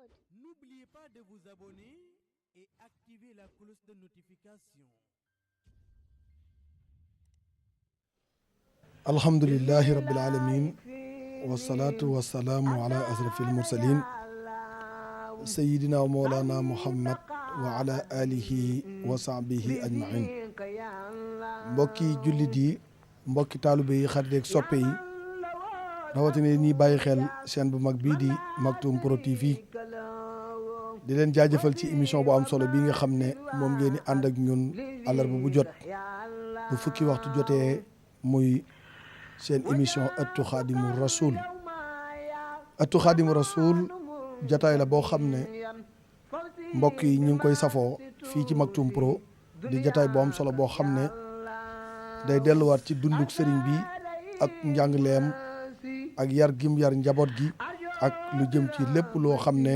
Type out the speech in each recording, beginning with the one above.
N'oubliez pas de vous abonner et activer la cloche de notification. alhamdulillahi rabbil alamin wassalatu wassalamu ala asrafil mursalin sayyidina wa mawlana muhammad wa ala alihi wa sahbihi ajmain. mbokki jullit yi, mbokki taalibe yi, xarit ak soppe yi, rawatina ñi bàyyi xel chaîne bu mag bii di Maktoum Pro TV, di leen jaajëfal ci émission bu am solo bi nga xam ne moom ngeen di ànd ak ñun àllarba bu jot bu fukki waxtu jotee, muy seen émission ëttu xaadimu rasul. ëttu xaadimu rasul jataay la boo xam ne mbokk yi ñu ngi koy safoo fii ci Maktoum Pro, di jataay bu am solo boo xam ne day delluwaat ci dunduk sëriñ bi ak njàngleem ak yar gim yar njaboot gi ak lu jëm ci lépp loo xam ne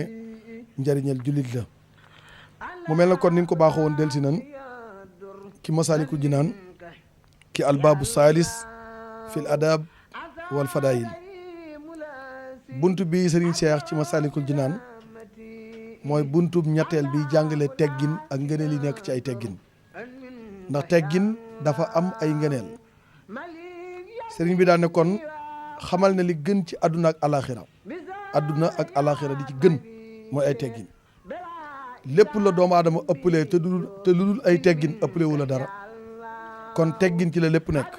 njëriñal jullit la. mu mel na kon ni ñu ko baaxoo woon delsi nan ki Masaalikul Jinaan ki albaabu saalis fil adab wal fadaayil. bunt bi Serigne Cheikh ci Masaalikul Jinaan mooy buntub ñetteel bi jàngale teggin ak ngëneel yi nekk ci ay teggin, ndax teggin dafa am ay ngëneel. Serigne bi daan ne kon xamal ne li gën ci àdduna ak alaxira, àdduna ak alaxira di ci gën mooy ay teggin. lépp la doomu aadama ëppalee te lu dul ay teggin ëppale wu la dara, kon teggin ci la lépp nekk.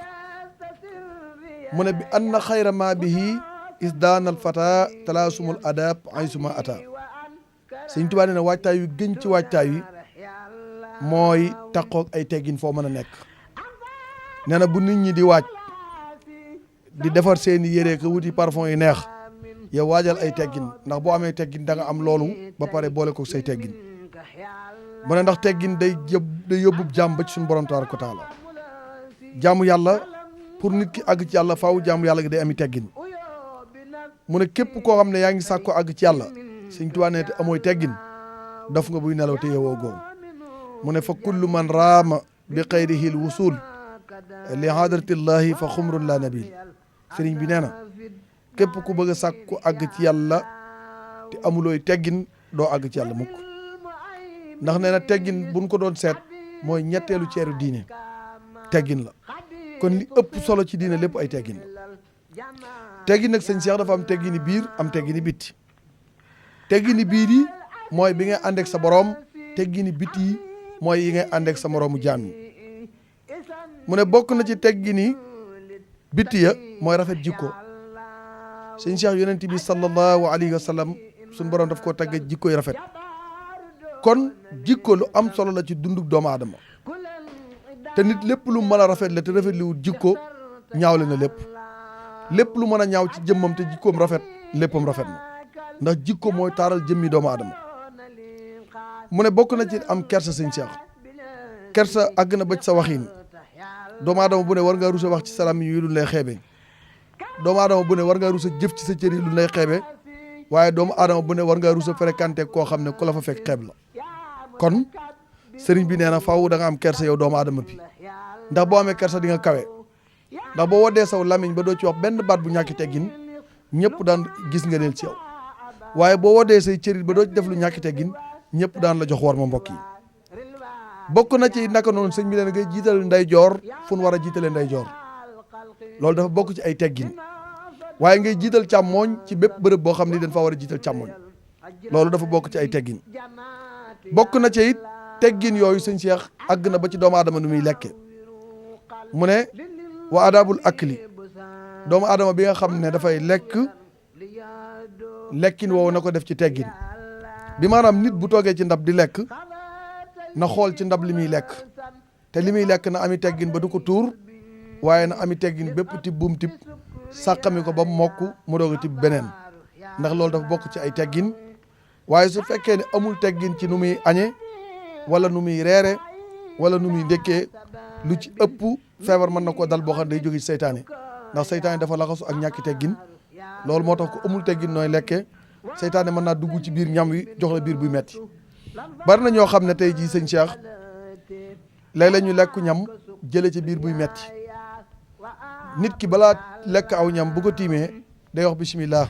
mu ne bi anna xayra ma bihi isdaanal fata talaasumul adab aysuma ata. Sëñ Tuubaa nee na waajtaay yu gën ci waajtaay yi mooy taqoog ay teggin foo mën a nekk. nee na bu nit ñi di waaj di defar seeni yére ko wuti parfum yu neex, yow waajal ay teggin, ndax boo amee teggin da nga am loolu ba pare boole ko say teggin. mu ne ndax teggin day yóbbu jàmm ba ci suñu borom tabaaraka wa taala. jaamu yàlla pour nit ki àgg ci yàlla faaw jaamu yàlla gi day ami teggin. mu ne képp koo xam ne yaa ngi sàkko àgg ci yàlla, Sëñ Tuubaa ne te amooy teggin daf nga buy nelaw te yewoo góom. mu ne fa kullu man raama bi xayrihil wusul li hadratillahi fa xumrun la nabil. sëriñ bi nee na képp ku bëgg a sàkku àgg ci yàlla te amulooy teggin doo àgg ci yàlla mukk. ndax nee na teggin buñ ko doon seet mooy ñetteelu ceeru diine, teggin la. kon li ëpp solo ci diine lépp ay teggin la. teggin nag sëñ Cheikh dafa am teggini biir am teggini bitti. teggini biir yi mooy bi ngay ànd ak sa borom, teggini bitti yi mooy yi ngay ànd ak sa moroomu jaam yi. mu ne bokk na ci teggini bitti ya mooy rafet jikko. sëñ Cheikh yonent bi sallallahu alayhi wa sallam suñu borom daf koo tagge jikkoy rafet. kon jikko lu am solo la ci dunduk doomu aadama, te nit lépp lu mën a rafet la te rafet liwul jikko ñaawle na lépp. lépp lu mën a ñaaw ci jëmmam te jikkoom rafet léppam rafet na, ndax jikko mooy taaral jëmmi doomu aadama. mu ne bokk na ci am kersa sëñ Cheikh. kersa àgg na ba ci sa waxin. doomu aadama bu ne war ngaa rusa wax ci salaam yi lu lay xeebe. doomu aadama bu ne war ngaa rusa jëf ci sa cër yi lu lay xeebe. waaye doomu aadama bu ne war ngaa rusa fréquenté koo xam ne ku la fa fekk xeeb la. kon sëriñ bi nee na faaw da nga am kersa yow doomu aadama bi, ndax boo amee kersa di nga kawe. ndax boo woddee saw lamiñ ba doo ci wax benn baat bu ñàkki teggin ñëpp daan gis nga neel ci yow, waaye boo woddee say cërit ba doo ci def lu ñàkki teggin ñëpp daan la jox war ma. mbokk yi bokk na ci naka noonu sëñ bi leen ngay jiital ndeyjoor fu nu war a jiitalee ndeyjoor, loolu dafa bokk ci ay teggin. waaye ngay jiital càmmooñ ci bépp bërëb boo xam ni dañ fa war a jiital càmmooñ, loolu dafa bokk ci ay teggin. bokk na ci it teggin yooyu sëñ Cheikh àgg na ba ci doomu aadama nu muy lekke. mu ne wa adabul akli, doomu aadama bi nga xam ne dafay lekk lekkin woowu na ko def ci teggin. bi maanaam nit bu toogee ci ndab di lekk na xool ci ndab li muy lekk, te li muy lekk na ami teggin ba du ko tuur, waaye na ami teggin bépp tib buum tib sàqami ko ba mokk mu doog a tib beneen, ndax loolu dafa bokk ci ay teggin. waaye su fekkee ne amul teggin ci nu muy añe wala nu muy reere wala nu muy ndékkee, lu ci ëpp feebar mën na koo dal boo xam ne day jóge ci seytaane, ndax seytaane dafa laxasu ak ñàkki teggin. loolu moo tax ko amul teggin nooy lekkee seytaane mën naa dugg ci biir ñam wi jox la biir buy metti. bari na ñoo xam ne tey jii sëñ Cheikh léeg-léeg ñu lekk ñam jële ci biir buy metti. nit ki balaa lekk aw ñam bu ko tiimee day wax bismillah,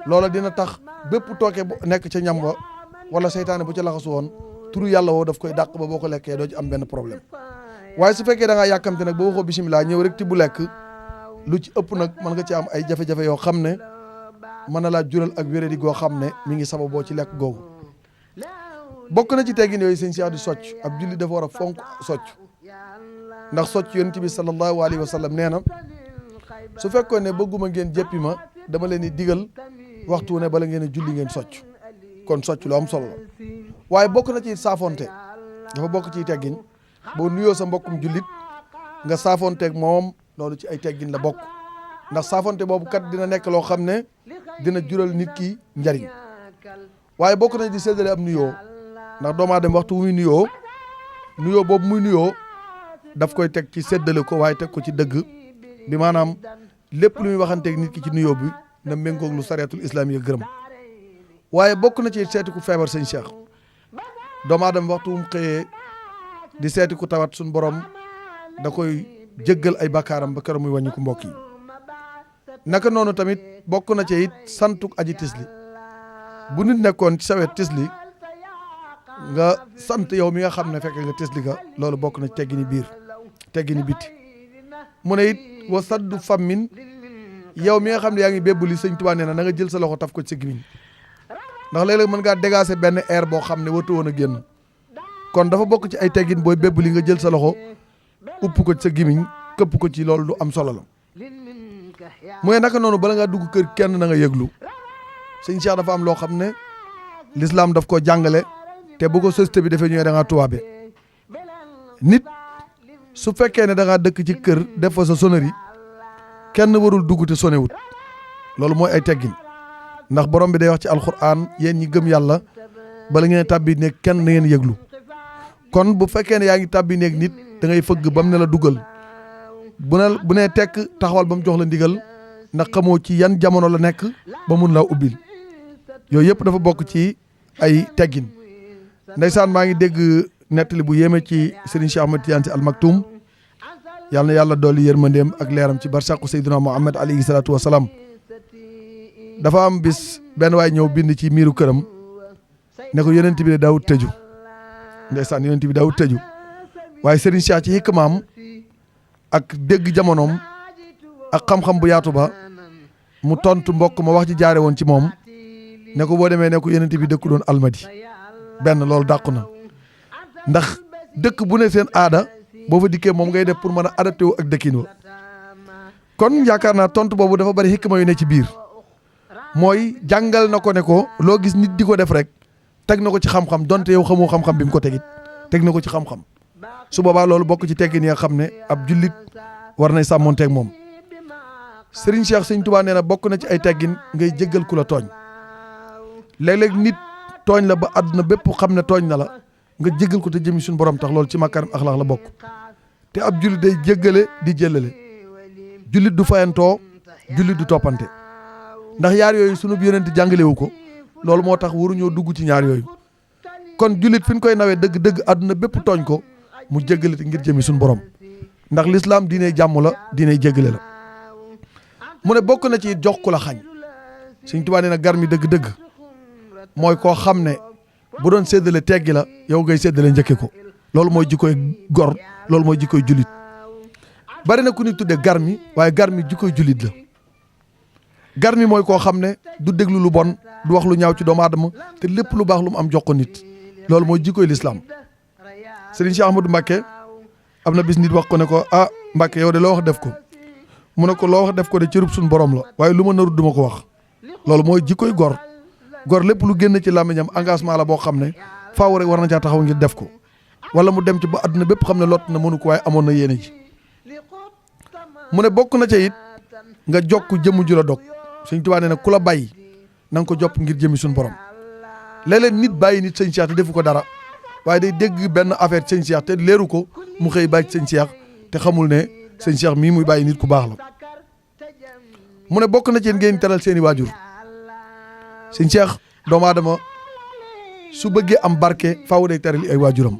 loola dina tax bépp tooke bu nekk ca ñam wa wala seytaane bu ca laxasu woon turu yàlla woo daf koy dàq ba boo ko lekkee doo ci am benn problème waaye su fekkee da ngaa yàkkamte nag ba waxoo bisimilah ñëw rek ti bu lekk lu ci ëpp nag mën nga ci am ay jafe-jafe yoo xam ne mën na laa jural ak wéradi goo xam ne mi ngi sababoo ci lekk googu bokk na ci teggin yooyu sëñ Cheikh di socc ab julli dafa war a fonk socc ndax socc yonent bi sallallahu alayhi wa sallam nee na su fekkoon ne bëgguma ngeen jéppi ma dama leen di digal waxtu ne bala ngeen a julli ngeen socc kon socc lu am solo la waaye bokk na ci saafonte dafa bokk ci teggin boo nuyoo sa mbokkum jullit nga saafonteeg moom loolu ci ay teggin la bokk ndax saafonte boobu kat dina nekk loo xam ne dina jural nit ki njariñ waaye bokk na di séddale am nuyoo ndax doomu aadama waxtu muy nuyoo boobu muy nuyoo daf koy teg ci séddale ko waaye teg ko ci dëgg bi maanaam lépp lu muy waxanteeg nit ki ci nuyoo bi na méngoog lu sareetul islam yi gërëm waaye bokk na ci seeti ku feebar sëñ Cheikh doomu aadama waxtu mu xëyee di seeti ku tawat suñ borom da koy jéggal ay bakkaaram ba keroog muy wàññi ko mbokk yi naka noonu tamit bokk na ci it santuk aji tisli bu nit nekkoon ci sawet tisli nga sant yow mi nga xam ne fekke nga tisli ga loolu bokk na ci teggini biir teggini bitti mu ne it wa saddu fammin yow mi nga xam ne yaa ngi bébbuli sëñ Tuubaa nee na nga jël sa loxo taf ko ci sa gémmiñ ndax léeg-léeg mën ngaa dégager benn air boo xam ne watu woon a génn kon dafa bokk ci ay teggin booy bébbuli nga jël sa loxo upp ko ci sa gémmiñ këpp ko ci loolu lu am solo la mu ne naka noonu bala ngaa dugg kër kenn na nga yëglu sëñ Cheikh dafa am loo xam ne l'islam daf koo jàngale te bu ko société bi defee ñëwee da ngaa tubaabe nit su fekkee ne da ngaa dëkk ci kër def fa sa sonnerie kenn warul dugg te sonewut loolu mooy ay teggin ndax borom bi day wax ci alxuraan yéen ñi gëm yàlla bala ngeen tàbbi néeg kenn na ngeen yëglu kon bu fekkee ne yaa ngi tàbbi néeg nit da ngay fëgg ba mu ne la dugal bu ne tekk taxawal ba mu jox la ndigal ndax xamoo ci yan jamono la nekk ba mun laa ubbil yooyu yëpp dafa bokk ci ay teggin ndeysaan maa ngi dégg nettali bu yéeme ci Serigne Cheikh Ahmed Tidiane Sy Al Maktoum yàlla na yàlla dolli yërmandeem ak leeram ci barsàqu Seydina Muhammad alayhi salaatu wa salaam dafa am bis benn waay ñëw bind ci miiru këram ne ko yonent bi daawut tëju ndeysaan yonent bi daawut tëju waaye Serigne Cheikh ci hikmaam ak dégg jamonoom ak xam-xam bu yaatu ba mu tontu mbokk ma wax ji jaare woon ci moom ne ko boo demee ne ko yonent bi dëkku doon almadi benn loolu dàqu na ndax dëkk bu ne seen aada boo fa dikkee moom ngay def pour mën a adapté wu ak dëkkin wa kon yaakaar naa tontu boobu dafa bari hikma yu ne ci biir mooy jàngal na ko ne ko loo gis nit di ko def rek teg na ko ci xam-xam donte yow xamoo xam-xam bi mu ko tegit teg na ko ci xam-xam su boobaa loolu bokk ci teggin yi nga xam ne ab jullit war nay sàmmonteeg moom Serigne Cheikh Sëñ Tuubaa nee na bokk na ci ay teggin ngay jéggal ku la tooñ léeg-léeg nit tooñ la ba àdduna bépp xam ne tooñ na la nga jéggal ko te jëmi suñu borom tax loolu ci makarim axlaax la bokk te ab jullit day jéggale di jëllale jullit du fayantoo jullit du toppante ndax yaar yooyu sunu yonent jàngalewu ko loolu moo tax waruñoo dugg ci ñaar yooyu kon jullit fi ñu koy nawee dëgg-dëgg àdduna bépp tooñ ko mu jéggale te ngir jëmi suñu borom ndax l'islam diiney jàmm la diiney jéggale la mu ne bokk na ci jox ku la xañ Sëñ Tuubaa nee na gar mi dëgg-dëgg mooy koo xam ne bu doon séddale teggi la yow ngay séddale njëkke ko loolu mooy jikkoy gor loolu mooy jikkoy jullit bari na ku ni tudde gar mi waaye gar mi jikkoy jullit la gar mi mooy koo xam ne du déglu lu bon du wax lu ñaaw ci doomu aadama te lépp lu baax lu mu am jox ko nit loolu mooy jikkoy lislaam Serigne Cheikh Ahmadou Mbacké am na bis nit wax ko ne ko ah Mbacké yow de loo wax def ko mu ne ko loo wax def ko de cërub suñu borom la waaye lu ma narut duma ko wax loolu mooy jikkoy gor gor lépp lu génn ci làmmiñam engagement la boo xam ne faaw rek war na caa taxaw ngir def ko wala mu dem ci ba àdduna bépp xam ne lott na mënu ko waaye amoon na yéene ji mu ne bokk na ca it nga jokk jëmm ju la dog Sëñ Tuubaa nee na ku la bàyyi na nga ko jopp ngir jëmmi suñu borom léeg-léeg nit bàyyi nit Sëñ Cheikh te defu ko dara waaye day dégg benn affaire Sëñ Cheikh te leeru ko mu xëy bàyyi Sëñ Cheikh te xamul ne Sëñ Cheikh mii muy bàyyi nit ku baax la mu ne bokk na ci ngeen teral seeni waajur Sëñ Cheikh doomu aadama su bëggee am barke faaw day teral ay waajuram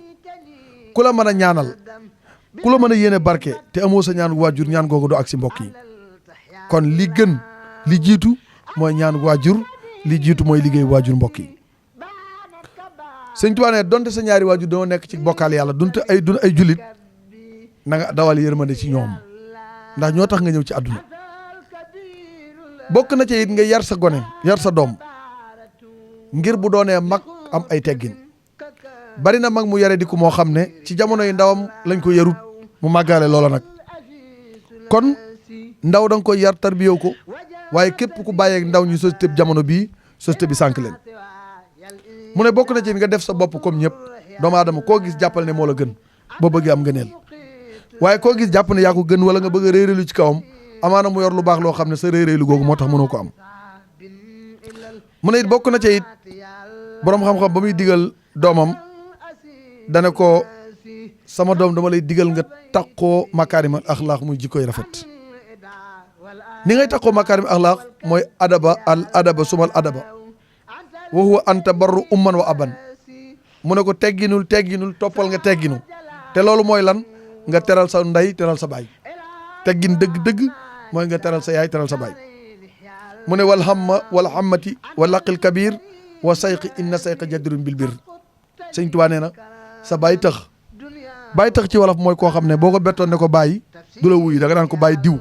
ku la mën a ñaanal ku la mën a yéene barke te amoo sa ñaan waajur ñaan googu doo ak si mbokk yi kon li gën li jiitu mooy ñaan waajur li jiitu mooy liggéey waajur mbokk yi. Sëñ Tuubaa ne donte sa ñaari waajur doo nekk ci bokkaal yàlla dunte ay jullit na nga dawal yërmande ci ñoom ndax ñoo tax nga ñëw ci àdduna. bokk na ci it nga yar sa gone yar sa doom ngir bu doonee mag am ay teggin. bari na mag mu yare di ko moo xam ne ci jamono yi ndawam lañ ko yarut mu màggaale loola nag kon ndaw da nga koy yar tarbiyew ko waaye képp ku bàyyeeg ndaw ñu société bi jamono bii société bi sànq leen. mu ne bokk na ci nga def sa bopp comme ñëpp doomu aadama koo gis jàppal ne moo la gën boo bëggee am ngëneel waaye koo gis jàpp ne yaa ko gën wala nga bëgg a réeréelu ci kawam amaana mu yor lu baax loo xam ne sa réeréelu googu moo tax mënoo ko am. mu ne it bokk na ci it boroom xam-xam ba muy digal doomam dana ko sama doom dama lay digal nga takkoo makaarimal axlaaq muy jikkoy rafet. ni ngay takkoo makaarimal axlaaq mooy adaba sumal adaba wa huwa anta barru umman wa aban. mu ne ko tegginul toppal nga tegginu te loolu mooy lan nga teral sa ndey teral sa baay. teggin dëgg-dëgg mooy nga teral sa yaay teral sa baay. mu ne wal hamma wal hammati wa laqil kabir wa sayqi inna sayqa jadirun bil bir. Sëñ Tuubaa nee na sa baay tax ci wolof mooy koo xam ne boo ko bettoon ne ko bàyyi du la wuyu da nga naan ko bàyyi diw.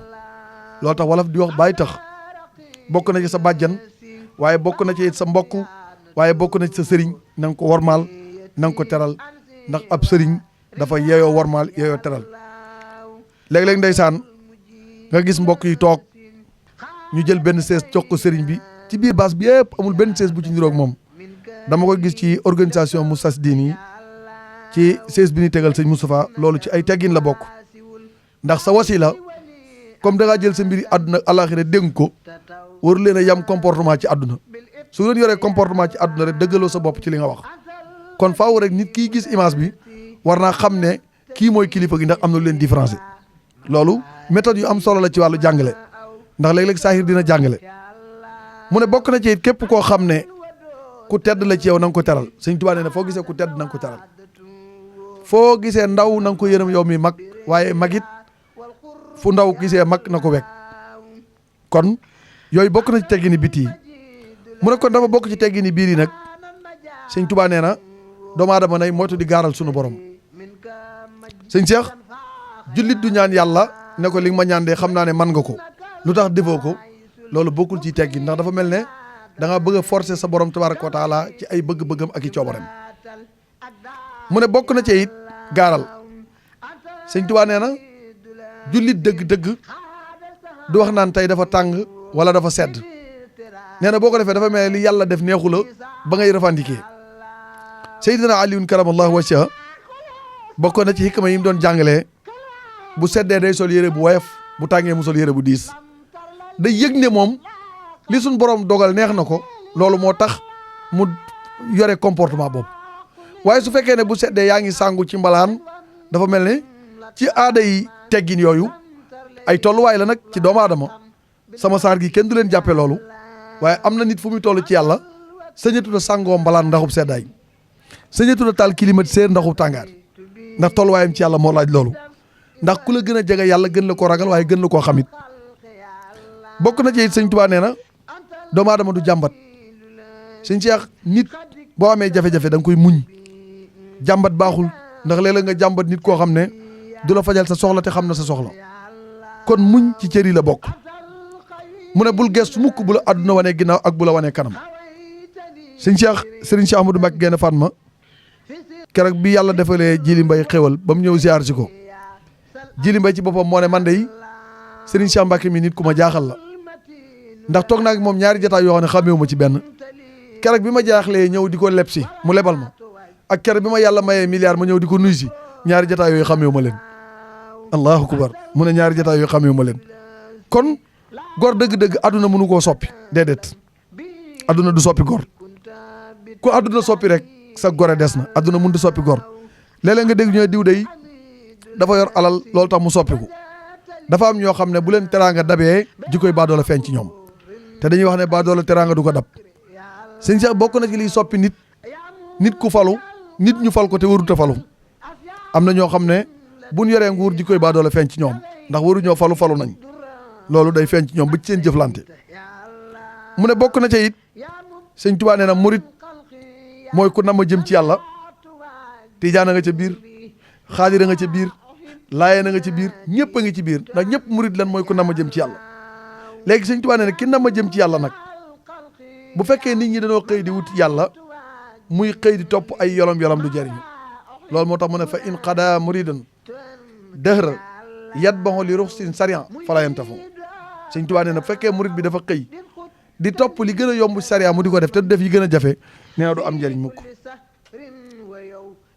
loolu tax wolof di wax baay tax bokk na ci sa bàjjan waaye bokk na ci sa mbokk waaye bokk na ci sa sëriñ na nga ko wormaal na nga ko teral ndax ab sëriñ dafa yeeyoo wormaal yeeyoo teral. léeg-léeg ndeysaan nga gis mbokk yi toog ñu jël benn sees jox ko sëriñ bi ci biir baas bi yëpp amul benn sees bu ci niroog moom. dama ko gis ci organisation Moustarchidine yi ci sees bi ni tegal sëñ Moustapha loolu ci ay teggin la bokk ndax sa wasila comme da ngaa jël sa mbiri àdduna alaxira dénk ko waru leen a yam comportement ci àdduna su ngeen yoree comportement ci àdduna rek dëggaloo sa bopp ci li nga wax. kon faaw rek nit kii gis image bi war naa xam ne kii mooy kilifa gi ndax am na lu leen différencier. loolu méthode yu am solo la ci wàllu jàngale ndax léeg-léeg saahir dina jàngale. mu ne bokk na ci it képp koo xam ne ku tedd la ci yow na nga ko teral. Sëñ Tuubaa nee na foo gisee ku tedd na nga ko teral foo gisee ndaw na nga ko yërëm yow mi mag waaye magit fu ndaw gisee mag na ko wekk. kon yooyu bokk na ci teggini biti yi. mu ne kon dafa bokk ci teggini biir yi nag Sëñ Tuubaa nee na doomu aadama nay moytu di gaaral sunu borom. sëñ Cheikh jullit du ñaan yàlla ne ko li nga ma ñaan de xam naa ne man nga ko lu tax defoo ko loolu bokkul ci teggin ndax dafa mel ne da nga bëgg a forcer sa borom tabaraka wa taala ci ay bëgg-bëggam ak i coobareem. mu ne bokk na ci it gaaral. Sëñ Tuubaa nee na jullit dëgg-dëgg du wax naan tey dafa tàng wala dafa sedd nee na boo ko defee dafa mel li yàlla def neexu la ba ngay revendiquer. Seydina Aliyun karamallahu wajhahu bokk na ci xikma yi mu doon jàngalee bu seddee day sol yére bu woyof bu tàngee mu sol yére bu diis day yëg ne moom li suñ borom dogal neex na ko loolu moo tax mu yore comportement boobu. waaye su fekkee ne bu seddee yaa ngi sàngu ci mbalaan dafa mel ne ci aada yi teggin yooyu ay tolluwaay la nag ci doomu aadama sama saar gi kenn du leen jàppe loolu waaye am na nit fu muy toll ci yàlla sañatu na sàngoo mbalaan ndaxub seddaay sañatu na taal climatiseur ndaxub tàngaar ndax tolluwaayam ci yàlla moo laaj loolu ndax ku la gën a jege yàlla gën la koo ragal waaye gën la koo xamit. bokk na ci it Sëñ Tuubaa nee na doomu aadama du jàmbat. Sëñ Cheikh nit boo amee jafe-jafe da nga koy muñ jàmbat baaxul ndax léeg-léeg nga jàmbat nit koo xam ne du la fajal sa soxla te xam na sa soxla kon muñ ci cër yi la bokk. mu ne bul gestu mukk bu la àdduna wanee ginnaaw ak bu la wanee kanam. Sëñ Cheikh Serigne Cheikh Ahmadou Mbacké Gaïndé Fatma keroog bi yàlla defalee Jili Mbay xéwal ba mu ñëw ziar si ko Jili Mbay ci boppam moo ne man de Serigne Cheikh Mbacké mi nit ku ma jaaxal la ndax toog naa ak moom ñaari jotaay yoo xam ne xameewu ma ci benn keroog bi ma jaaxlee ñëw di ko leb si mu lebal ma ak keroog bi ma yàlla mayee milliard ma ñëw di ko nuyu si ñaari jotaay yooyu xameewu ma leen. allahu akbar mu ne ñaari jotaay yooyu xameewu ma leen kon góor dëgg-dëgg àdduna mënu koo soppi déedéet àdduna du soppi góor ku àdduna soppi rek sa gore des na àdduna mënut a soppi góor léeg-léeg nga dégg ñooy diw day dafa yor alal loolu tax mu soppiku dafa am ñoo xam ne bu leen teraanga dabee jikkoy baadoola feeñ ci ñoom te dañuy wax ne baadoola teraanga du ko dab. Sëñ Cheikh bokk na ci liy soppi nit ku falu nit ñu fal ko te warut a falu am na ñoo xam ne buñ yoree nguur jikkoy baadoola feeñ ci ñoom ndax waruñoo falu nañ loolu day feeñ ci ñoom ba ci seen jëflante. mu ne bokk na ca it sëñ Tuubaa nee na murit mooy ku nama jëm ci yàlla tijaana nga ca biir xaadira nga ca biir laayeen nga ca biir ñëpp a ngi ci biir ndax ñëpp murit lan mooy ku nama jëm ci yàlla. léegi sëñ Tuubaa nee na ki nama jëm ci yàlla nag bu fekkee nit ñi dañoo xëy di wut yàlla muy xëy di topp ay yolom du jariñu loolu moo tax mu ne fa in qada muridan dëhra yatbahu li ruxsin sarian fala yantafu sëñ Tuubaa nee na bu fekkee murit bi dafa xëy di topp li gën a yomb sariya mu di ko def te du def yi gën a jafe nee na du am njëriñ mukk.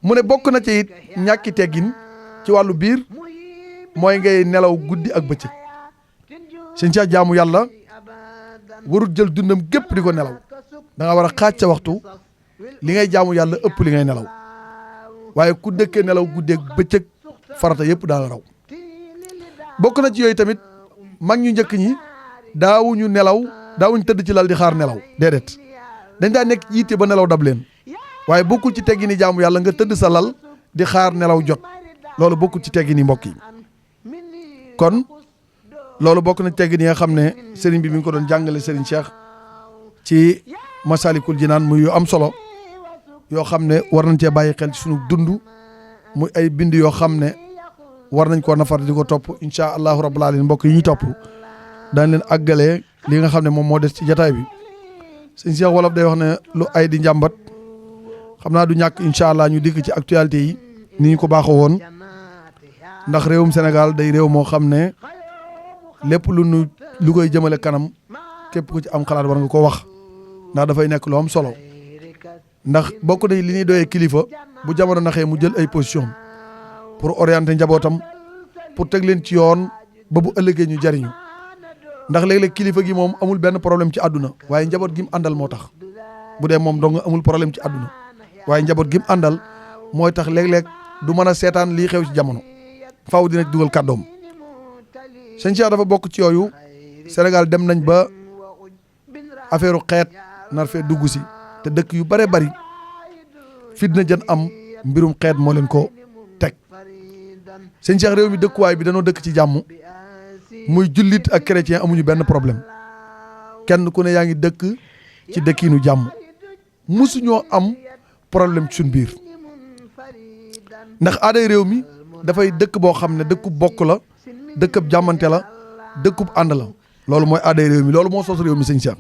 mu ne bokk na ci it ñàkki teggin ci wàllu biir mooy ngay nelaw guddi ak bëccëg sëñ Cheikh jaamu yàlla warul jël dundam gépp di ko nelaw da nga war a xaaj ca waxtu li ngay jaamu yàlla ëpp li ngay nelaw waaye ku dëkkee nelaw guddi ak bëccëg farata yëpp daal raw. bokk na ci yooyu tamit mag ñu njëkk ñi daawuñu tëdd ci lal di xaar nelaw déedéet dañ daa nekk yitte ba nelaw dab leen waaye bokkul ci teggini jaamu yàlla nga tëdd sa lal di xaar nelaw jot loolu bokkul ci teggini mbokk yi. kon loolu bokk na ci teggin yi nga xam ne sëriñ bi mi ngi ko doon jàngale sëriñ Cheikh ci Masalikul Jinaan muy yu am solo yoo xam ne war nañ cee bàyyi xel ci sunu dund muy ay bind yoo xam ne war nañ koo nafar di ko topp incha allahu rabbul alamin mbokk yi ñuy topp daañ leen àggalee li nga xam ne moom moo des ci jataay bi. sëñ Cheikh wolof day wax ne lu ay di njàmbat xam naa du ñàkk incha allah ñu dikk ci actualité yi ni ñu ko baaxoo woon ndax réewum Sénégal day réew moo xam ne lépp lu koy jëmale kanam képp ku ci am xalaat war nga ko wax ndax dafay nekk lu am solo ndax bokk na li ñuy doyee kilifa bu jamono naxee mu jël ay position pour orienter njabootam pour teg leen ci yoon ba bu ëllëgee ñu jariñu ndax léeg-léeg kilifa gi moom amul benn problème ci àdduna waaye njaboot gi mu àndal moo tax bu dee moom dong amul problème ci àdduna waaye njaboot gi mu àndal mooy tax léeg-léeg du mën a seetaan lii xew ci jamono faaw dina dugal kàddoom. sëñ Cheikh dafa bokk ci yooyu Sénégal dem nañ ba affaire xeet nar fee dugg si te dëkk yu bare bari fitna jën am mbirum xeet moo leen ko teg. sëñ Cheikh réew mi dëkkuwaay bi danoo dëkk ci jàmm muy jullit ak chrétien amuñu benn problème kenn ku ne yaa ngi dëkk ci dëkkiinu jàmm musuñoo am problème ci suñ biir ndax aaday réew mi dafay dëkk boo xam ne dëkkub bokk la dëkkub jàmmante la dëkkub ànd la loolu mooy aaday réew mi loolu moo sos réew mi sëñ Cheikh.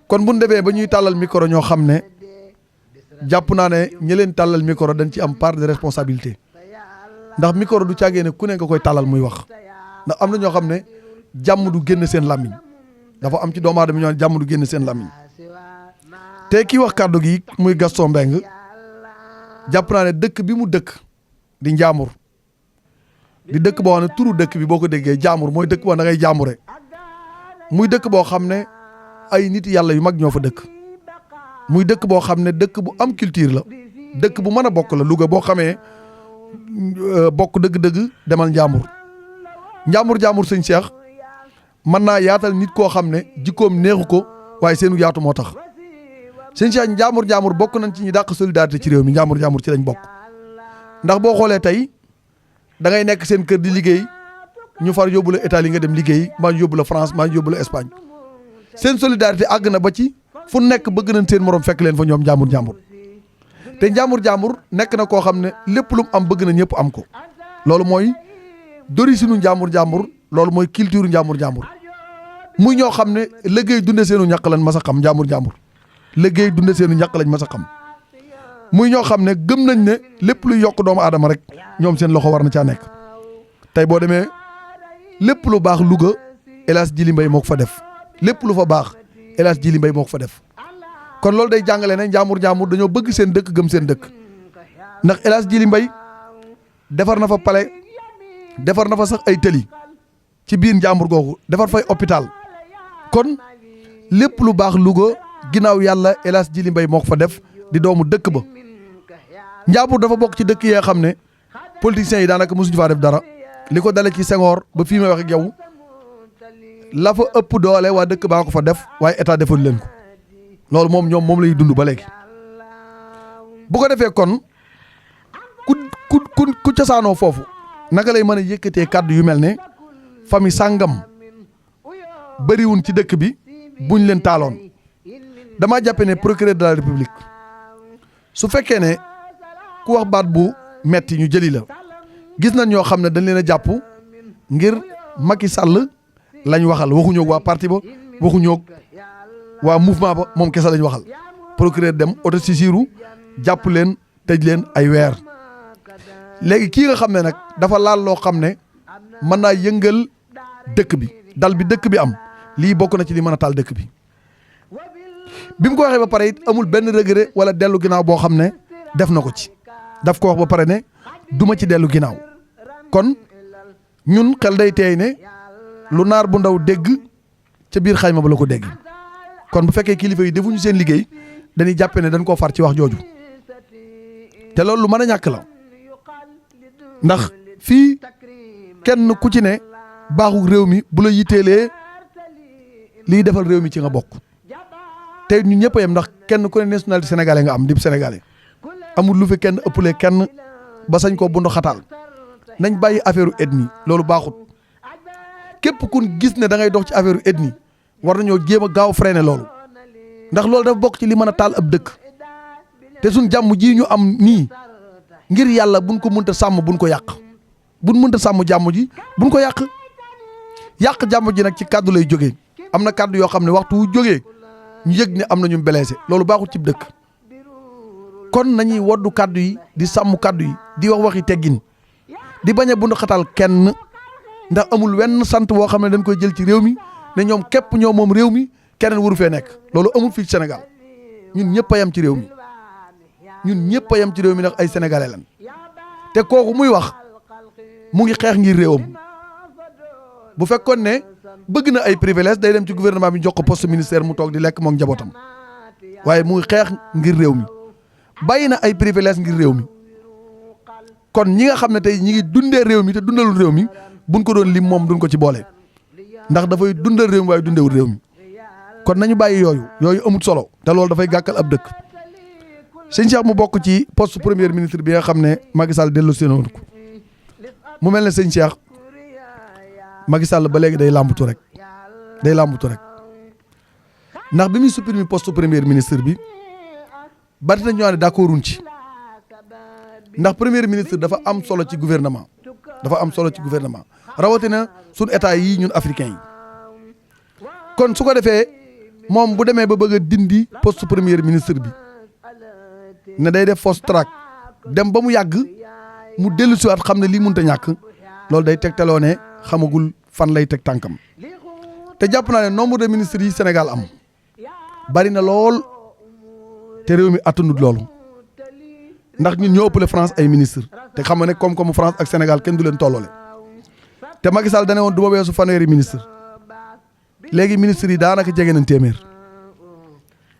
kon bu ñu demee ba ñuy tàllal micro ñoo xam ne jàpp naa ne ñi leen tàllal micro dañ ci am part de responsabilité ndax micro du caagee ne ku ne nga koy tàllal muy wax ndax am na ñoo xam ne jàmm du génn seen làmmiñ dafa am ci doomu aadama ñoo jàmm du génn seen làmmiñ te kii wax kàddu gi muy Gaston Mbengue jàpp naa ne dëkk bi mu dëkk di Njaambur di dëkk boo xam ne turu dëkk bi boo ko déggee Njaambur mooy dëkk boo da ngay jaambure muy dëkk boo xam ne ay nit yàlla yu mag ñoo fa dëkk muy dëkk boo xam ne dëkk bu am culture la dëkk bu mën a bokk la Louga boo xamee bokk dëgg-dëgg demal Njaambur sëñ Cheikh mën naa yaatal nit koo xam ne jikkoom neexu ko waaye seenu yaatu moo tax sëñ Cheikh Njaambur bokk nañ ci ñi dàq solidarité ci réew mi Njaambur ci lañ bokk ndax boo xoolee tey da ngay nekk seen kër di liggéey ñu far yóbbu la Italie nga dem liggéey maa ñu yóbbu la France maa ñu yóbbu la Espagne seen solidarité àgg na ba ci fu nekk bëgg nañ seen morom fekk leen fa ñoom Njaambur te Njaambur nekk na koo xam ne lépp lu mu am bëgg na ñëpp am ko loolu mooy dori sinu Njaambur loolu mooy culture Njaambur muy ñoo xam ne liggéey dunde seenu ñàkk lañ mas a xam Njaambur liggéey dunde seenu ñàkk lañ mas a xam muy ñoo xam ne gëm nañ ne lépp luy yokk doomu aadama rek ñoom seen loxo war na caa nekk tey boo demee lépp lu baax Louga El Hadj Djily Mbaye moo ko fa def lépp lu fa baax El Hadj Djily Mbaye moo ko fa def kon loolu day jàngale ne Njaambur dañoo bëgg seen dëkk gëm seen dëkk ndax El Hadj Djily Mbaye defar na fa palais defar na fa sax ay tëli ci biir Njaambur googu defar fay hôpital kon lépp lu baax Louga ginnaaw yàlla El Hadj Djily Mbaye moo ko fa def di doomu dëkk ba Njaambur dafa bokk ci dëkk yi nga xam ne politiciens yi daanaka mosuñu faa def dara li ko dale ci Senghor ba fii may wax ak yow la fa ëpp doole waa dëkk baa ko fa def waaye état defal leen ko loolu moom lay dund ba léegi bu ko defee kon ku cosaanoo foofu naka lay mën a yëkkatee kàddu yu mel ne famille sàngam bëriwun ci dëkk bi buñ leen taaloon damaa jàppe ne procureur de la république su fekkee ne ku wax baat bu metti ñu jëli la gis nañ ñoo xam ne dañ leen a jàpp ngir Macky Sall lañ waxal waxuñoo waa parti ba waxuñoo waa mouvement ba moom kese lañ waxal procureur dem autosaisiru jàpp leen tëj leen ay weer léegi kii nga xam ne nag dafa laal loo xam ne mën naa yëngal dëkk bi dal bi dëkk bi am lii bokk na ci li mën a taal dëkk bi bi mu ko waxee ba pare it amul benn regret wala dellu ginnaaw boo xam ne def na ko ci daf ko wax ba pare ne duma ci dellu ginnaaw kon ñun xel day teey ne lu naar bu ndaw dégg ca biir xayma ba la ko dégg kon bu fekkee kilifa yi defuñu seen liggéey dañuy jàppe ne dañ koo far ci wax jooju te loolu lu mën a ñàkk la ndax fii kenn ku ci ne baaxu réew mi bu la yitteelee liy defal réew mi ci nga bokk te ñun ñëpp a yem ndax kenn ku ne nationalité sénégalais nga am di sénégalais amul lu fi kenn ëppalee kenn ba sañ koo bundu xataal nañ bàyyi affaire ethnie loolu baaxut képp kun gis ne da ngay dox ci affaire ethnie war nañoo jéem a gaaw freiner loolu ndax loolu dafa bokk ci li mën a taal ab dëkk te suñ jàmm ji ñu am nii ngir yàlla buñ ko mënta sàmm buñ ko yàq buñ mënta sàmm jàmm ji buñ ko yàq jàmm ji nag ci kàddu lay jógee am na kàddu yoo xam ne waxtu wu jógee ñu yëg ne am na ñu blessé loolu baaxul ci dëkk kon nañuy woddu kàddu yi di sàmm kàddu yi di wax waxi teggin di bañ a bundu xatal kenn ndax amul wenn sant boo xam ne dañ koy jël ci réew mi ne ñoom képp ñoo moom réew mi keneen waru fee nekk loolu amul fii Sénégal ñun ñëpp a yem ci réew mi ñun ñëpp a yem ci réew mi ndax ay sénégalais lan te kooku muy wax mu ngi xeex ngir réewam bu fekkoon ne bëgg na ay privilèges day dem ci gouvernement bi jox ko poste ministère mu toog di lekk moom njabootam waaye mu ngi xeex ngir réew mi bàyyi na ay privilèges ngir réew mi kon ñi nga xam ne tey ñi ngi dundee réew mi te dundalul réew mi buñ ko doon lim moom duñ ko ci boole ndax dafay dundal réew mi waaye dundewul réew mi kon nañu bàyyi yooyu amut solo te loolu dafay gàkkal ab dëkk sëñ Cheikh mu bokk ci poste premier ministre bi nga xam ne Macky Sall dellu séenoon ko mu mel ne sëñ Cheikh Macky Sall ba léegi day làmbatu rek ndax bi muy supprimer poste premier ministre bi bari na ñoo ne d'accorduñ ci ndax premier ministre dafa am solo ci gouvernement rawatina suñ état yi ñun africains yi kon su ko defee moom bu demee ba bëgg a dindi poste premier ministre bi ne day def fast track dem ba mu yàgg mu dellu siwaat xam ne lii mënut a ñàkk loolu day tegtaloo ne xamagul fan lay teg tànkam te jàpp naa ne nombre de ministres yi Sénégal am bari na lool te réew mi attanut loolu ndax ñun ñoo ëppale France ay ministres te xam nga ne koom-koomu France ak Sénégal kenn du leen tolloole te Macky Sall dane woon du ma weesu fanweeri ministre léegi ministres yi daanaka jege nañ téeméer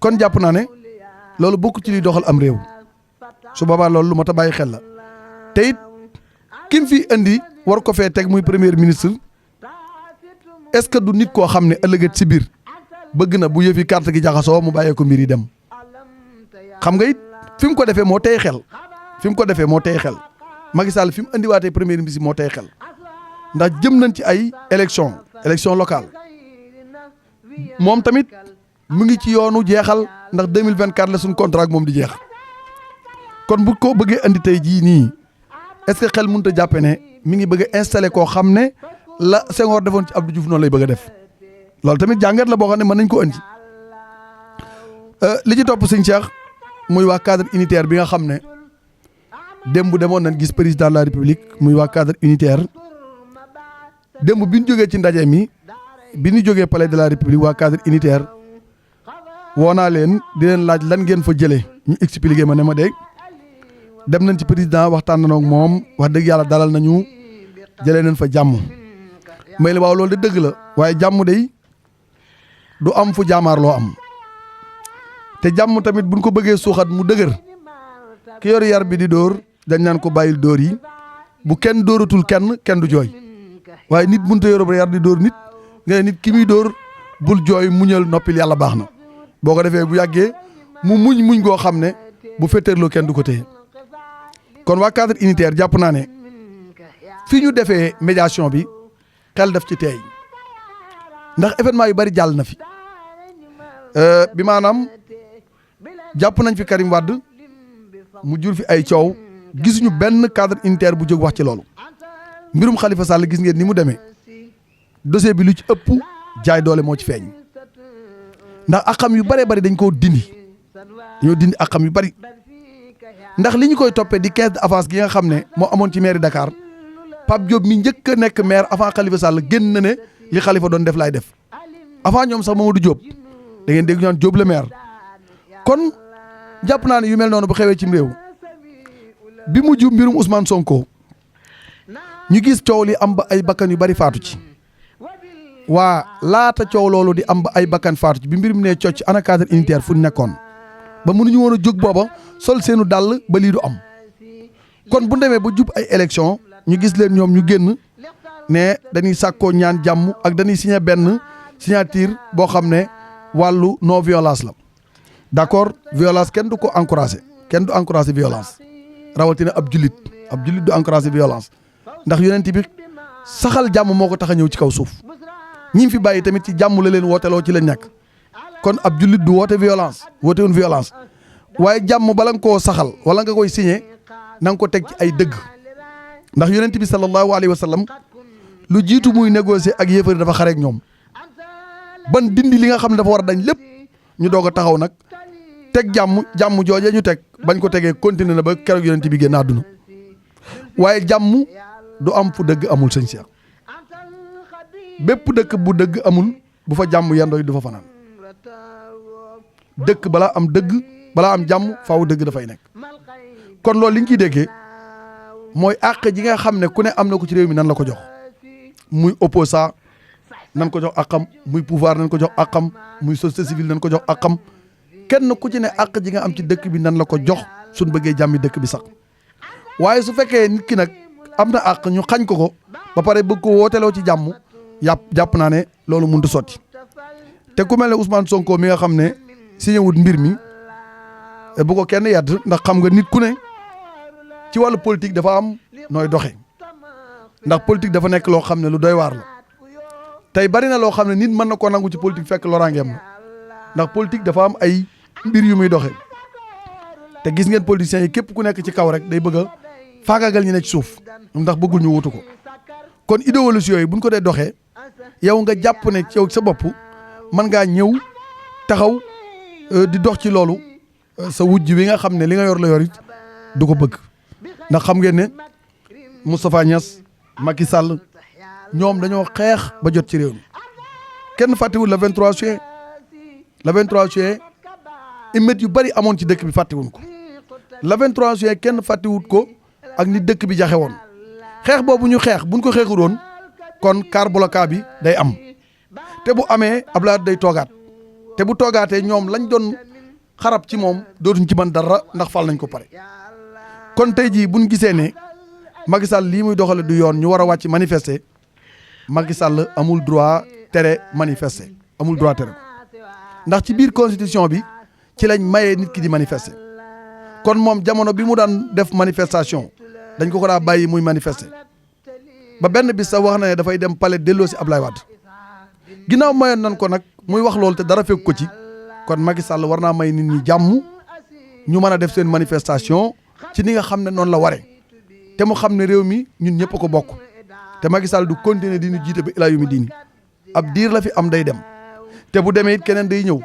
kon jàpp naa ne loolu bokk ci liy doxal am réew su boobaa loolu lu mat a bàyyi xel la te it kim fi indi war ko fee teg muy premier ministre est-ce que du nit koo xam ne ëllëgët si biir bëgg na bu yëfi carte gi jaxasoo mu bàyyee ko mbir yi dem xam nga it fi mu ko defee moo tey xel Macky Sall fi mu indiwaatee premier ministre moo tey xel ndax jëm nañ ci ay élection locale moom tamit mu ngi ci yoonu jeexal ndax 2024 la suñ contrat ak moom di jeex kon bu ko bëggee andi tey jii nii est-ce que xel mënut a jàppe ne mi ngi bëgg a installé koo xam ne la Senghor defoon ci Abdou Diouf noonu lay bëgg a def loolu tamit jàngat la boo xam ne mën nañ ko andi li ci topp sëñ Cheikh muy waa cadre unitaire bi nga xam ne démb demoon nañ gis président de la république muy waa cadre unitaire démb bi ñu jógee ci ndaje mi bi ñu jógee palais de la république waa cadre unitaire woo naa leen di leen laaj lan ngeen fa jëlee ñu expliqué ma ne ma dégg dem nañ ci président waxtaan nañoo ak moom wax dëgg yàlla dalal nañu jëlee nañ fa jàmm may la waaw loolu de dëgg la waaye jàmm day du am fu jaamaarloo am te jàmm tamit buñ ko bëggee suuxat mu dëgër ki yor yar bi di dóor dañ naan ko bàyyil dóor yi bu kenn dóoratul kenn du jooy waaye nit mënut a yor yar di dóor nit nga ne nit ki muy dóor bul jooy muñal noppil yàlla baax na boo ko defee bu yàggee mu muñ goo xam ne bu fetteerloo kenn du ko téye kon waa cadre unitaire jàpp naa ne fi ñu defee médiation bi xel def ci teey ndax événement yu bari jàll na fi bi maanaam jàpp nañ fi Karim Wade mu jur fi ay coow gisuñu benn cadre unitaire bu jóg wax ci loolu mbirum Khalifa Sall gis ngeen ni mu demee dossier bi lu ci ëpp jaay doole moo ci feeñ ndax akam yu bëree bëri dañ koo dindi dañoo dindi akam yu bëri ndax li ñu koy toppee di caisse d'avance gi nga xam ne moo amoon ci mairie Dakar Pape Diop mi njëkk a nekk maire avant Khalifa Sall génn na ne li Khalifa doon def laay def avant ñoom sax Mamadou Diop da ngeen dégg ñu naan Diop le maire kon jàpp naa ne yu mel noonu bu xewee ci réew bi mujj mbirum Ousmane Sonko ñu gis coow li am ba ay bakkan yu bari faatu ci waa laata coow loolu di am ba ay bakkan faatu ci bi mbirum ne cocc ana cadre unitaire fu ñu nekkoon ba mënuñu woon a jóg booba sol seenu dàll ba lii du am kon bu demee ba jub ay élection ñu gis leen ñoom ñu génn ne dañuy sàkkoo ñaan jàmm ak dañuy signé benn signature boo xam ne wàllu non violence la d'accord violence kenn du ko encouragé kenn du encouragé violence rawatina ab jullit du encouragé violence ndax yonent bi saxal jàmm moo ko tax a ñëw ci kaw suuf ñi fi bàyyi tamit ci jàmm la leen wooteloo ci la nekk kon ab jullit du woote violence wootewun violence waaye jàmm bala nga koo saxal wala nga koy signé na nga ko teg ci ay dëgg ndax yonent bi sallallahu alayhi wa sallam lu jiitu muy négocier ak yéefari dafa xareek ñoom ban dindi li nga xam ne dafa war a dañ lépp ñu doog a taxaw nag teg jàmm jooje ñu teg bañ ko tegee continuer na ba keroog yonent bi génn àdduna waaye jàmm du am fu dëgg amul sëñ Cheikh bépp dëkk bu dëgg amul bu fa jàmm yendooy du fa fanaan dëkk balaa am dëgg balaa am jàmm faaw dëgg dafay nekk kon loolu li ñu ciy déggee mooy àq ji nga xam ne ku ne am na ko ci réew mi nan la ko jox muy opposant nan ko jox àqam muy pouvoir nan ko jox àqam muy société civile nan ko jox àqam kenn ku ci ne àq ji nga am ci dëkk bi nan la ko jox suñ bëggee jàmmi dëkk bi sax waaye su fekkee nit ki nag am na àq ñu xañ ko ba pare bëgg ko wooteloo ci jàmm jàpp naa ne loolu mënut a sotti te ku mel ne Ousmane Sonko mi nga xam ne signé wut mbir mi bu ko kenn yedd ndax xam nga nit ku ne ci wàllu politique dafa am nooy doxe ndax politique dafa nekk loo xam ne lu doy waar la tey bari na loo xam ne nit mën na koo nangu ci politique fekk loraangeem la ndax politique dafa am ay mbir yu muy doxe te gis ngeen politiciens yi képp ku nekk ci kaw rek day bëgg a faagaagal ñi ne ci suuf ndax bëggul ñu wutu ko kon idéologie yooyu buñ ko dee doxee yow nga jàpp ne ci yow sa bopp mën ngaa ñëw taxaw di dox ci loolu sa wujj wi nga xam ne li nga yor la yor it du ko bëgg ndax xam ngeen ne Moustapha Niass Macky Sall ñoom dañoo xeex ba jot ci réew mi kenn fàttewul le 23 juin le 23 juin émeutes yu bari amoon ci dëkk bi fàttewuñ ko le 23 juin kenn fàttewut ko ak ni dëkk bi jaxe woon xeex boobu ñu xeex buñ ko xeexul woon kon car bloquant bi day am te bu amee Abdoulaye day toogaat te bu toogaatee ñoom lañ doon xarab ci moom dootuñ ci mën dara ndax fal nañ ko pare kon tey jii buñ gisee ne Macky Sall lii muy doxale du yoon ñu war a wàcc manifester Macky Sall amul droit tere manifester amul droit tere ndax ci biir constitution bi ci lañ mayee nit ki di manifester kon moom jamono bi mu daan def manifestation dañ ko daa bàyyi muy manifester ba benn bis sax wax na ne dafay dem palais delloo si Ablaye Wade ginnaaw mayoon nañ ko nag muy wax loolu te dara fekk ko ci kon Macky Sall war naa may nit ñi jàmm ñu mën a def seen manifestation ci ni nga xam ne noonu la waree te mu xam ne réew mi ñun ñëpp ko bokk te Macky Sall du continuer di ñu jiite ba ilaa yu mi diini ab diir la fi am day dem te bu demee it keneen day ñëw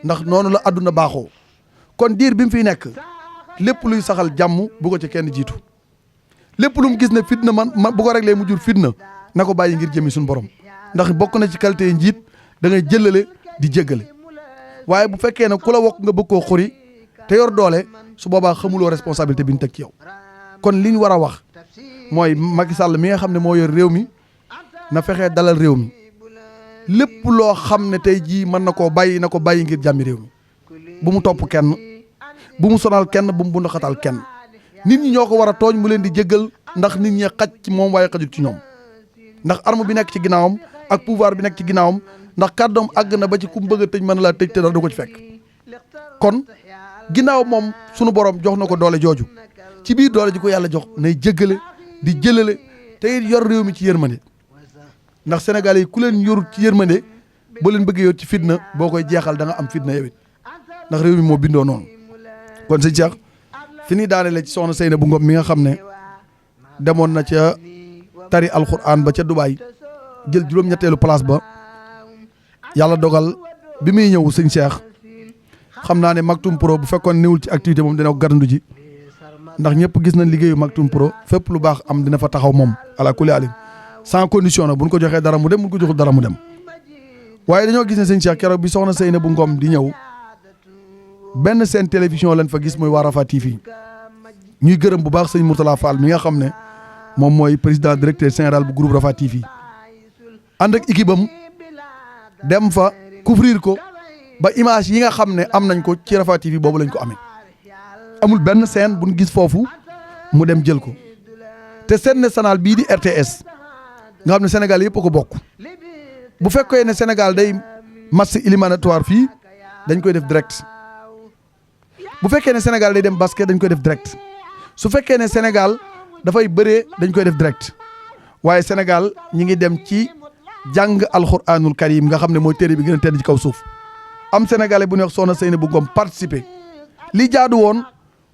ndax noonu la àdduna baaxoo kon diir bi mu fiy nekk lépp luy saxal jàmm bu ko ci kenn jiitu lépp lu mu gis ne fitna man bu ko réglé mu jur fitna na ko bàyyi ngir jëmi suñu borom ndax bokk na ci qualité yi njiit da ngay jëlale di jéggale waaye bu fekkee ne ku la wokk nga bëgg koo xuri te yor doole su boobaa xamuloo responsabilité bi ñu teg ci yow kon li ñu war a wax mooy Macky Sall mi nga xam ne moo yor réew mi na fexee dalal réew mi lépp loo xam ne tey jii mën na koo bàyyi na ko bàyyi ngir jàmmi réew mi bu mu topp kenn bu mu sonal kenn bu mu bundaxatal kenn nit ñi ñoo ko war a tooñ mu leen di jéggal ndax nit ñi xaj ci moom waaye xajul ci ñoom ndax arme bi nekk ci ginnaawam ak pouvoir bi nekk ci ginnaawam ndax kàddoom àgg na ba ci ku mu bëgg a tëj mën laa tëj te dara du ko ci fekk kon ginnaaw moom sunu borom jox na ko doole jooju ci biir doole ji ko yàlla jox nay jéggale di jëlale te it yor réew mi ci yërmande ndax Sénégalais yi ku leen yorut ci yërmande boo leen bëggee yor ci fitna boo koy jeexal da nga am fitna yow it ndax réew mi moo bindoo noonu kon sëñ Cheikh fi ñuy daanele ci soxna Seynabou Ngom mi nga xam ne demoon na ca tari alquran ba ca Dubaay jël juróom-ñetteelu place ba yàlla dogal bi muy ñëw sëñ Cheikh xam naa ne Maktoum Pro bu fekkoon néewul ci activité moom dina ko garandu ji ndax ñëpp gis nañ liggéeyu Maktoum Pro fépp lu baax am dina fa taxaw moom ala kulli alim sans condition na bu ñu ko joxee dara mu dem bu ñu ko joxul dara mu dem waaye dañoo gis ne sëñ Cheikh keroog bi soxna Seynabou Ngom di ñëw benn seen télévision lañ fa gis muy waa Rafah TV ñuy gërëm bu baax sëñ Mourtala Fall mi nga xam ne moom mooy président directeur général bu groupe Rafah TV ànd ak équipe am dem fa couvrir ko ba image yi nga xam ne am nañ ko ci Rafah TV boobu lañ ko amee amul benn scène buñ gis foofu mu dem jël ko te scène nationale bii di RTS nga xam ne Sénégal yëpp a ko bokk bu fekkee ne Sénégal day match éliminatoire fii dañ koy def direct bu fekkee ne Sénégal day dem basket dañ koy def direct su fekkee ne Sénégal dafay bëree dañ koy def direct waaye Sénégal ñi ngi dem ci jàng alxuraanul karim nga xam ne mooy téere bi gën a tedd ci kaw suuf am sénégalais bu ñuy wax soxna Seynabou Ngom participer li jaadu woon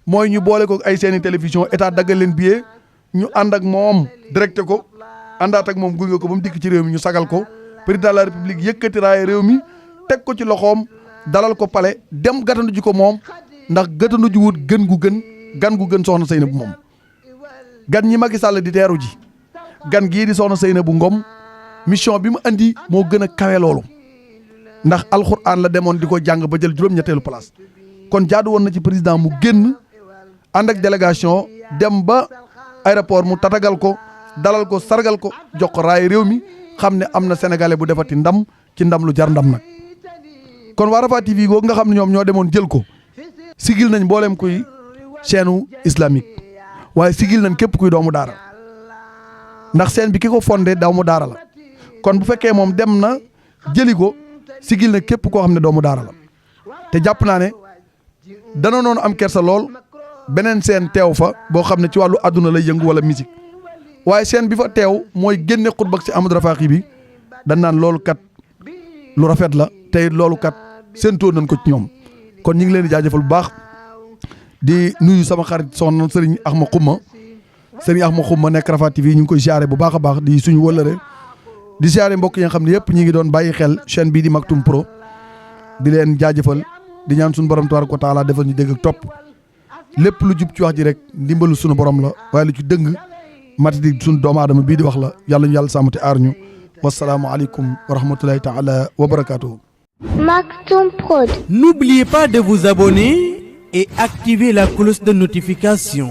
mooy ñu boole ko ay seeni télévision état daggal leen billet ñu ànd ak moom directé ko àndaat ak moom gunge ko ba mu dikk ci réew mi ñu sagal ko président de la république yëkkati raay réew mi teg ko ci loxoom dalal ko pale dem gàttandu ji ko moom ndax gàttandu ji wut gan gu gën soxna Seynabou moom gan ñi Macky Sall di teeru ji gan gii di soxna Seynabou Ngom mission bi mu andi moo gën a kawe loolu ndax alxuraan la demoon di ko jàng ba jël juróom-ñetteelu place kon jaadu woon na ci président mu génn ànd ak délégation dem ba aéroport mu tatagal ko dalal ko sargal ko jox ko raay réew mi xam ne am na sénégalais bu defati ndam ci ndam lu jar ndam nag kon waa Rafah TV googu nga xam ne ñoom ñoo demoon jël ko sigil nañ mboolem kuy chaîne islamique waaye sigil nañ képp kuy doomu daara ndax chaîne bi ki ko fondé doomu daara la kon bu fekkee moom dem na jëli ko sigil na képp koo xam ne doomu daara la te jàpp naa ne dana noonu am kersa lool beneen seen teew fa boo xam ne ci wàllu àdduna lay yëngu wala musique waaye seen bi fa teew mooy génne xutba ci Amadou Rafahi bi dañ naan loolu kat lu rafet la tey loolu kat séentoo nañ ko ci ñoom kon ñu ngi leen di jaajëfal bu baax di nuyu sama xarit soxna Serigne Axma Xumma nekk Rafah TV ñu ngi koy siyaare bu baax a baax di suñu wëllëre di siyaare mbokk yi nga xam ne yëpp ñi ngi doon bàyyi xel chaîne bii di Maktoum Pro di leen jaajëfal di ñaan suñu borom tabaaraka wa taala defal ñu dégg ak topp lépp lu jub ci wax ji rek ndimbalu suñu borom la waaye lu ci dëng matadi suñu doomu aadama bii di wax la yàlla ñu yàlla sàmm te aar ñu wasalaamu aleykum wa rahmatullahi taala wa barakatuhu. Maktoum Prod. N'oubliez pas de vous abonner et activer la cloche de notification.